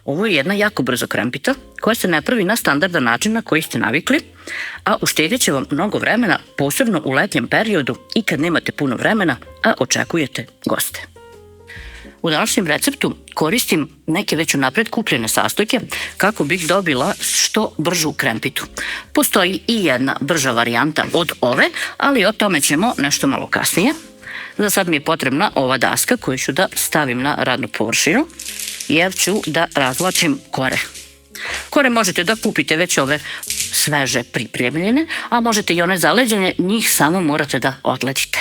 Ovo je jedna jako brzo krempita koja se ne pravi na standardan način na koji ste navikli, a uštedjet će vam mnogo vremena, posebno u letnjem periodu i kad nemate puno vremena, a očekujete goste. U današnjem receptu koristim neke već unapred kupljene sastojke kako bih dobila što bržu krempitu. Postoji i jedna brža varijanta od ove, ali o tome ćemo nešto malo kasnije. Za sad mi je potrebna ova daska koju ću da stavim na radnu površinu, jer ću da razvlačim kore. Kore možete da kupite već ove sveže pripremljene, a možete i one zaleđene, njih samo morate da odledite.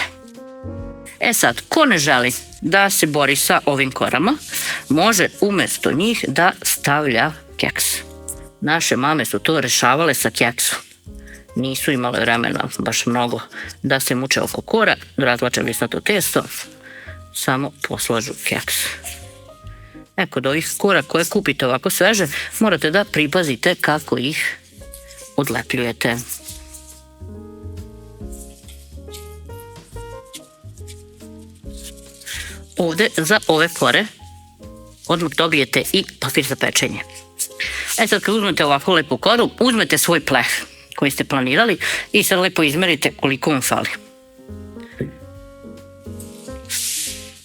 Sad, ko ne želi da se bori sa ovim korama, može umesto njih da stavlja keks. Naše mame su to rešavale sa keksom. Nisu imale vremena baš mnogo da se muče oko kora, razvlače lisnato testo, samo poslažu keks. Kod ovih kora koje kupite ovako sveže, morate da pripazite kako ih odlepljujete. Ovde za ove kore odmah dobijete i papir za pečenje. Sad kad uzmete ovako lepu koru, uzmete svoj pleh koji ste planirali i sad lepo izmerite koliko vam fali.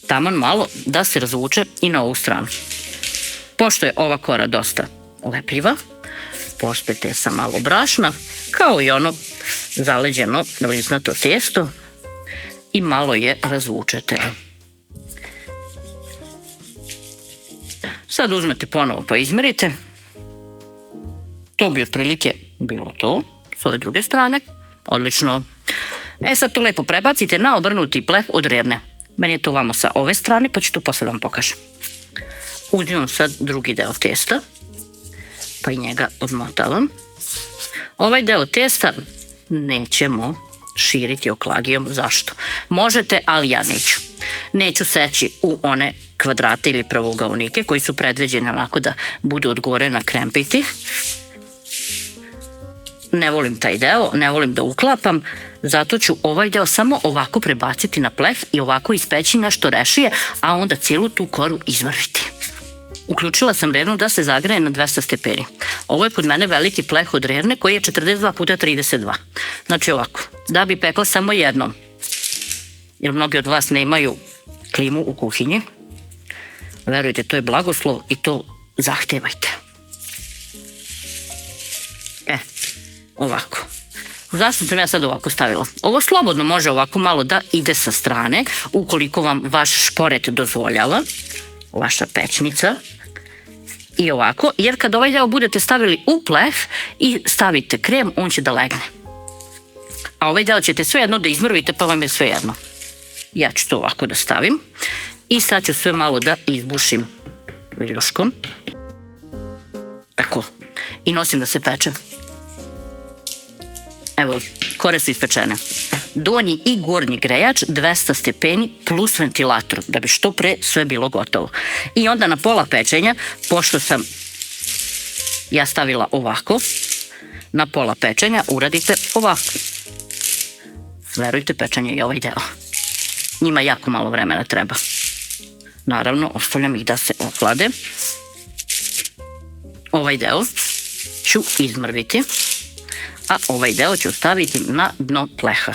Taman malo da se razvuče i na ovu stranu. Pošto je ova kora dosta lepljiva, pospete sa malo brašna, kao i ono zaleđeno lisnato testo i malo je razvučete. Sad uzmete ponovo pa izmerite. To bi otprilike bilo to, s ove druge strane. Odlično. Sad to lepo prebacite na obrnuti pleh od rerne. Meni je to vamo sa ove strane, pa ću to posle da vam pokažem. Uzimam sad drugi deo testa, pa i njega odmotavam. Ovaj deo testa nećemo širiti oklagijom. Zašto? Možete, ali ja neću. Neću seći u one kvadrate ili pravougaonike koji su predviđeni onako da budu od gore na krempiti. Ne volim taj deo, ne volim da uklapam, zato ću ovaj deo samo ovako prebaciti na pleh i ovako ispeći nešto rešije, a onda cijelu tu koru izvrviti. Uključila sam rernu da se zagreje na 200 stepeni. Ovo je kod mene veliki pleh od rerne koji je 42x32. Znači ovako, da bi pekla samo jednom, jer mnogi od vas nemaju klimu u kuhinji, verujte, to je blagoslov i to zahtevajte. Ovako. Zašto sam ja sad ovako stavila? Ovo slobodno može ovako malo da ide sa strane, ukoliko vam vaš šporet dozvoljava, vaša pečnica, i ovako, jer kad ovaj deo budete stavili u pleh i stavite krem, on će da legne. A ovaj deo ćete svejedno da izmrvite, pa vam je svejedno. Ja ću to ovako da stavim i sad ću sve malo da izbušim viljuškom. Tako. I nosim da se peče. Evo, kore su ispečene. Donji i gornji grejač 200 stepeni plus ventilator, da bi što pre sve bilo gotovo. I onda na pola pečenja, pošto sam ja stavila ovako, na pola pečenja uradite ovako. Verujte, pečenje je ovaj deo. Njima jako malo vremena treba. Naravno, ostavljam ih da se ohlade. Ovaj deo ću izmrviti, a ovaj deo ću staviti na dno pleha.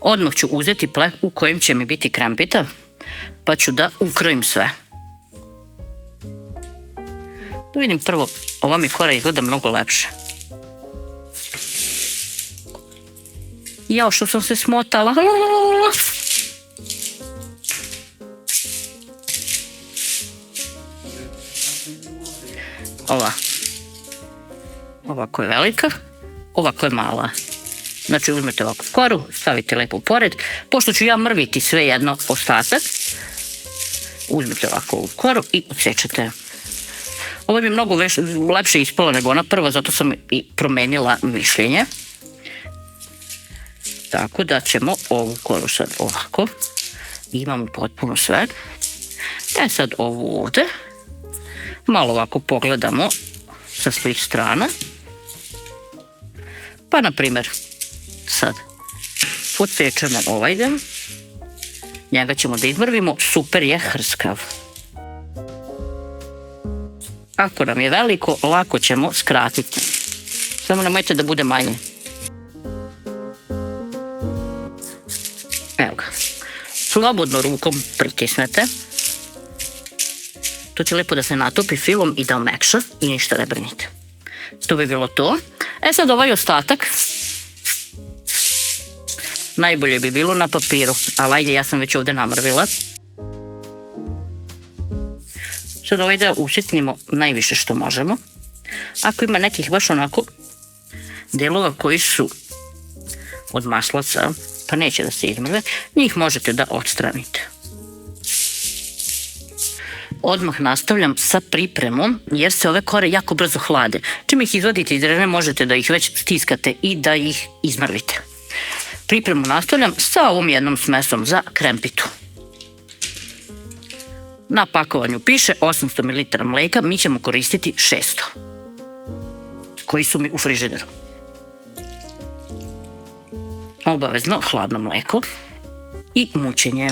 Odmah ću uzeti pleh u kojem će mi biti krempita, pa ću da ukrojim sve. Da vidim prvo, ova mi kora izgleda mnogo lepše. Jao, što sam se smotala. Ovako je velika, ovako je mala. Znači uzmete ovako koru, stavite lepo pored. Pošto ću ja mrviti sve jedno ostatak, uzmete ovako ovu koru i odsečete. Ovo mi je mnogo lepše ispalo nego ona prva, zato sam i promenila mišljenje. Tako da ćemo ovu koru sad ovako. Imamo potpuno sve. Sad ovu ovde. Malo ovako pogledamo sa svih strana. Pa, na primer, sad odsečemo ovaj deo. Njega ćemo da izmrvimo. Super je hrskav. Ako nam je veliko, lako ćemo skratiti. Samo nemojte da bude manje. Evo ga. Slobodno rukom pritisnete. To će lepo da se natopi filom i da omekša i ništa ne brinite. To bi bilo to. Sad ovaj ostatak najbolje bi bilo na papiru, ali ajde, ja sam već ovde namrvila. Sad ovaj deo usitnimo najviše što možemo. Ako ima nekih baš onako delova koji su od maslaca, pa neće da se izmrve, njih možete da odstranite. Odmah nastavljam sa pripremom, jer se ove kore jako brzo hlade. Čim ih izvadite iz drene, možete da ih već stiskate i da ih izmrvite. Pripremu nastavljam sa ovom jednom smesom za krempitu. Na pakovanju piše 800 ml mleka, mi ćemo koristiti 600, koji su mi u frižideru. Obavezno hladno mleko i mućenje.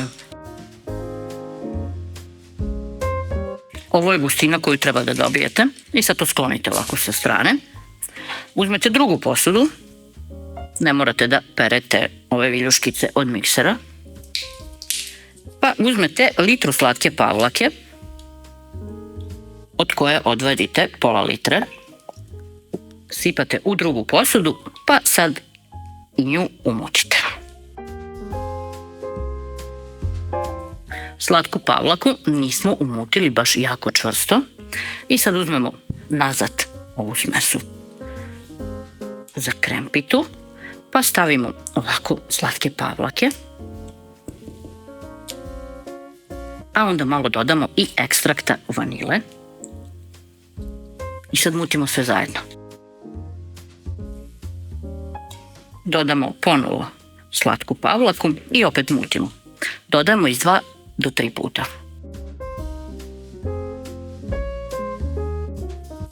Ovo je gustina koju treba da dobijete i sad to sklonite ovako sa strane. Uzmete drugu posudu, ne morate da perete ove viljuškice od miksera, pa uzmete litru slatke pavlake, od koje odvadite pola litre, sipate u drugu posudu, pa sad nju umočite. Slatku pavlaku nismo umutili baš jako čvrsto i sad uzmemo nazad ovu smesu za krempitu, pa stavimo ovako slatke pavlake, a onda malo dodamo i ekstrakta vanile i sad mutimo sve zajedno. Dodamo ponovo slatku pavlaku i opet mutimo. Dodamo iz 2 do 3 puta.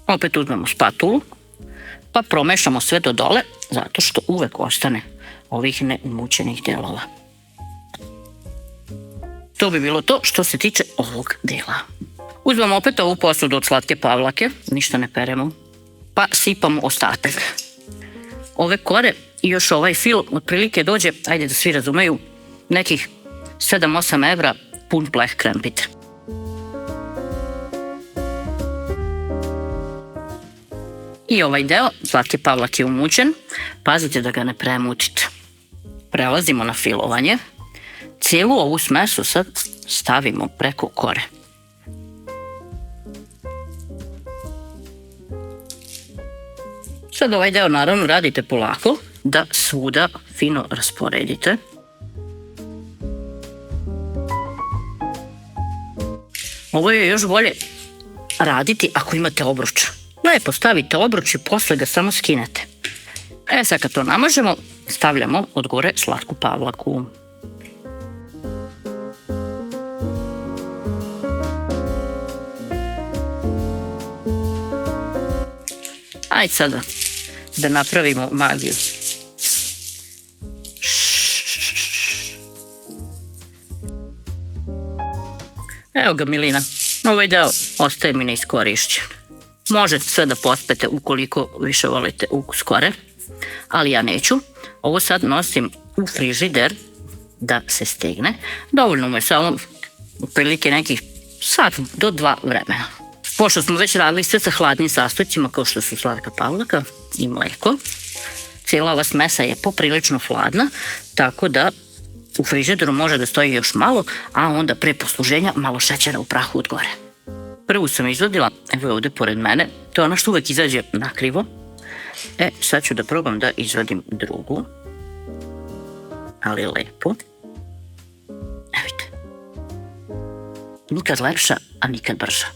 Opet uzmemo spatulu, pa promešamo sve do dole, zato što uvek ostane ovih neumućenih delova. To bi bilo to što se tiče ovog dela. Uzmemo opet ovu posudu od slatke pavlake, ništa ne peremo, pa sipamo ostatak. Ove kore i još ovaj fil otprilike dođe, ajde da svi razumeju, nekih 7-8 evra pun pleh krempite. I ovaj deo slatke pavlake je umućen, pazite da ga ne premutite. Prelazimo na filovanje. Cijelu ovu smesu sad stavimo preko kore. Sad ovaj deo naravno radite polako, da svuda fino rasporedite. Ovo je još bolje raditi ako imate obruč. Lepo stavite obruč i posle ga samo skinete. Sad kad to namažemo, stavljamo od gore slatku pavlaku. Ajde sada da napravimo magiju. Evo ga, milina. Ovaj deo ostaje mi neiskorišćen. Možete sve da pospete ukoliko više volite ukus kore, ali ja neću. Ovo sad nosim u frižider da se stegne. Dovoljno mu je samo otprilike nekih sat do 2 vremena. Pošto smo već radili sve sa hladnim sastojcima kao što su slatka pavlaka i mleko, cijela ova smesa je poprilično hladna, tako da u frižideru može da stoji još malo, a onda pre posluženja malo šećera u prahu od gore. Prvu sam izvadila, evo je ovde pored mene, to je ono što uvek izađe nakrivo. Sad ću da probam da izvadim drugu, ali lepo. Evo vidite, nikad lepša, a nikad brža.